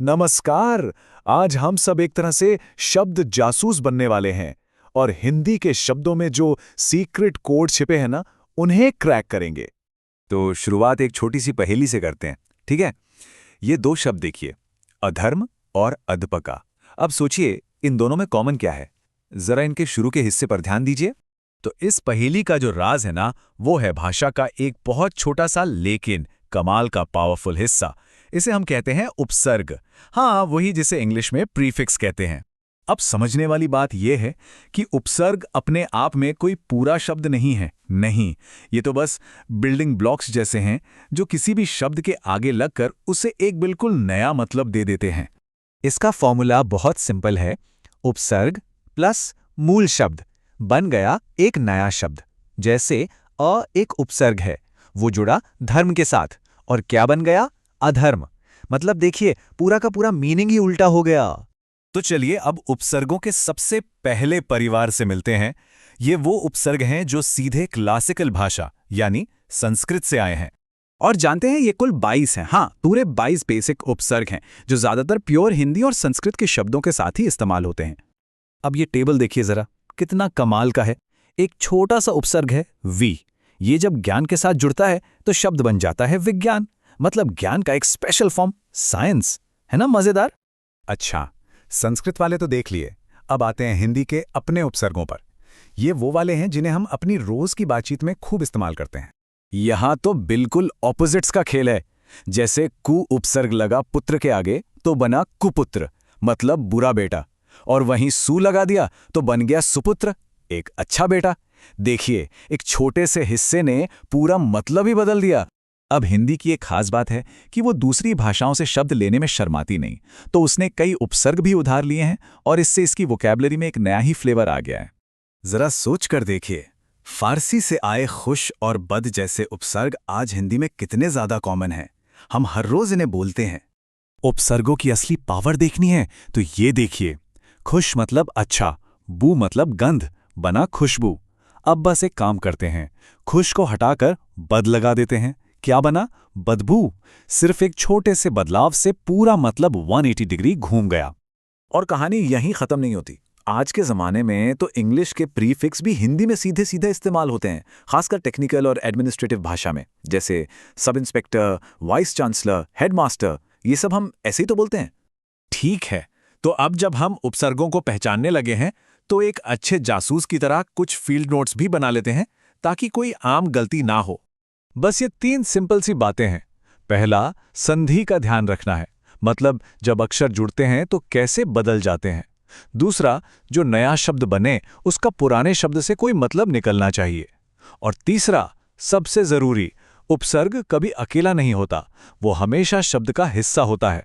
नमस्कार। आज हम सब एक तरह से शब्द जासूस बनने वाले हैं और हिंदी के शब्दों में जो सीक्रेट कोड छिपे हैं ना, उन्हें क्रैक करेंगे। तो शुरुआत एक छोटी सी पहेली से करते हैं, ठीक है। ये दो शब्द देखिए, अधर्म और अधपका। अब सोचिए इन दोनों में कॉमन क्या है। जरा इनके शुरू के हिस्से पर ध्यान दीजिए। तो इस पहेली का जो राज है ना, वो है भाषा का एक बहुत छोटा सा लेकिन कमाल का पावरफुल हिस्सा। इसे हम कहते हैं उपसर्ग। हाँ, वही जिसे इंग्लिश में प्रीफिक्स कहते हैं। अब समझने वाली बात यह है कि उपसर्ग अपने आप में कोई पूरा शब्द नहीं है। नहीं, ये तो बस बिल्डिंग ब्लॉक्स जैसे हैं जो किसी भी शब्द के आगे लगकर उसे एक बिल्कुल नया मतलब दे देते हैं। इसका फॉर्मूला बहुत सिंपल है। उपसर्ग प्लस मूल शब्द बन गया एक नया शब्द। जैसे एक उपसर्ग है, वो जुड़ा धर्म के साथ और क्या बन गया? अधर्म। मतलब देखिए, पूरा का पूरा मीनिंग ही उल्टा हो गया। तो चलिए अब उपसर्गों के सबसे पहले परिवार से मिलते हैं। ये वो उपसर्ग हैं जो सीधे क्लासिकल भाषा यानी संस्कृत से आए हैं। और जानते हैं ये कुल 22 हैं। हाँ, पूरे 22 बेसिक उपसर्ग हैं जो ज्यादातर प्योर हिंदी और संस्कृत के शब्दों के साथ ही इस्तेमाल होते हैं। अब ये टेबल देखिए जरा, कितना कमाल का है। एक छोटा सा उपसर्ग है वी। ये जब ज्ञान के साथ जुड़ता है तो शब्द बन जाता है विज्ञान। मतलब ज्ञान का एक स्पेशल फॉर्म, साइंस। है ना मजेदार? अच्छा, संस्कृत वाले तो देख लिए। अब आते हैं हिंदी के अपने उपसर्गों पर। ये वो वाले हैं जिन्हें हम अपनी रोज की बातचीत में खूब इस्तेमाल करते हैं। यहां तो बिल्कुल ऑपोजिट्स का खेल है। जैसे कु उपसर्ग लगा पुत्र के आगे तो बना कुपुत्र, मतलब बुरा बेटा। और वहीं सु लगा दिया तो बन गया सुपुत्र, एक अच्छा बेटा। देखिए, एक छोटे से हिस्से ने पूरा मतलब ही बदल दिया। अब हिंदी की एक खास बात है कि वो दूसरी भाषाओं से शब्द लेने में शर्माती नहीं। तो उसने कई उपसर्ग भी उधार लिए हैं और इससे इसकी वोकैबुलरी में एक नया ही फ्लेवर आ गया है। जरा सोच कर देखिए, फारसी से आए खुश और बद जैसे उपसर्ग आज हिंदी में कितने ज्यादा कॉमन हैं। हम हर रोज इन्हें बोलते हैं। उपसर्गों की असली पावर देखनी है तो ये देखिए, खुश मतलब अच्छा, बू मतलब गंध, बना खुशबू। अब बस एक काम करते हैं, खुश को हटाकर बद लगा देते हैं। क्या बना? बदबू। सिर्फ एक छोटे से बदलाव से पूरा मतलब 180 डिग्री घूम गया। और कहानी यहीं खत्म नहीं होती। आज के ज़माने में तो इंग्लिश के प्रीफिक्स भी हिंदी में सीधे सीधे इस्तेमाल होते हैं, खासकर टेक्निकल और एडमिनिस्ट्रेटिव भाषा में। जैसे sub inspector, vice chancellor, headmaster, ये सब हम ऐसे ही तो बोलते हैं। ठीक है, तो अब जब हम उपसर्गों को पहचानने लगे हैं तो एक अच्छे जासूस की तरह कुछ फील्ड नोट्स भी बना लेते हैं ताकि कोई आम गलती ना हो। बस ये 3 सिंपल सी बातें हैं। पहला, संधि का ध्यान रखना है, मतलब जब अक्षर जुड़ते हैं तो कैसे बदल जाते हैं। दूसरा, जो नया शब्द बने उसका पुराने शब्द से कोई मतलब निकलना चाहिए। और तीसरा, सबसे जरूरी, उपसर्ग कभी अकेला नहीं होता, वो हमेशा शब्द का हिस्सा होता है।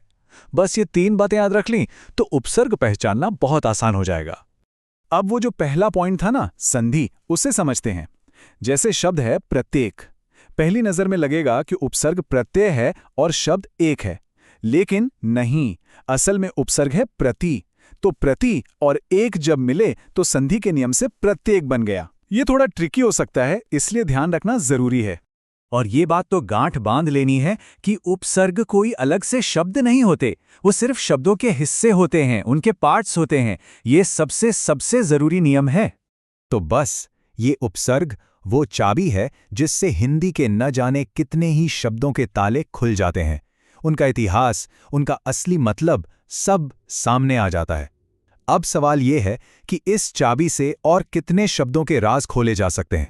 बस ये 3 बातें याद रख लीं तो उपसर्ग पहचानना बहुत आसान हो जाएगा। अब वो जो पहला पॉइंट था ना, संधि, उसे समझते हैं। जैसे शब्द है प्रत्येक। पहली नजर में लगेगा कि उपसर्ग प्रत्यय है और शब्द एक है, लेकिन नहीं, असल में उपसर्ग है प्रति। तो प्रति और एक जब मिले तो संधि के नियम से प्रत्येक बन गया। ये थोड़ा ट्रिकी हो सकता है, इसलिए ध्यान रखना जरूरी है। और ये बात तो गांठ बांध लेनी है कि उपसर्ग कोई अलग से शब्द नहीं होते, वो सिर्फ शब्दों के हिस्से होते हैं, उनके पार्ट्स होते हैं। ये सबसे सबसे जरूरी नियम है। तो बस ये उपसर्ग वो चाबी है जिससे हिंदी के न जाने कितने ही शब्दों के ताले खुल जाते हैं। उनका इतिहास, उनका असली मतलब सब सामने आ जाता है। अब सवाल ये है कि इस चाबी से और कितने शब्दों के राज खोले जा सकते हैं।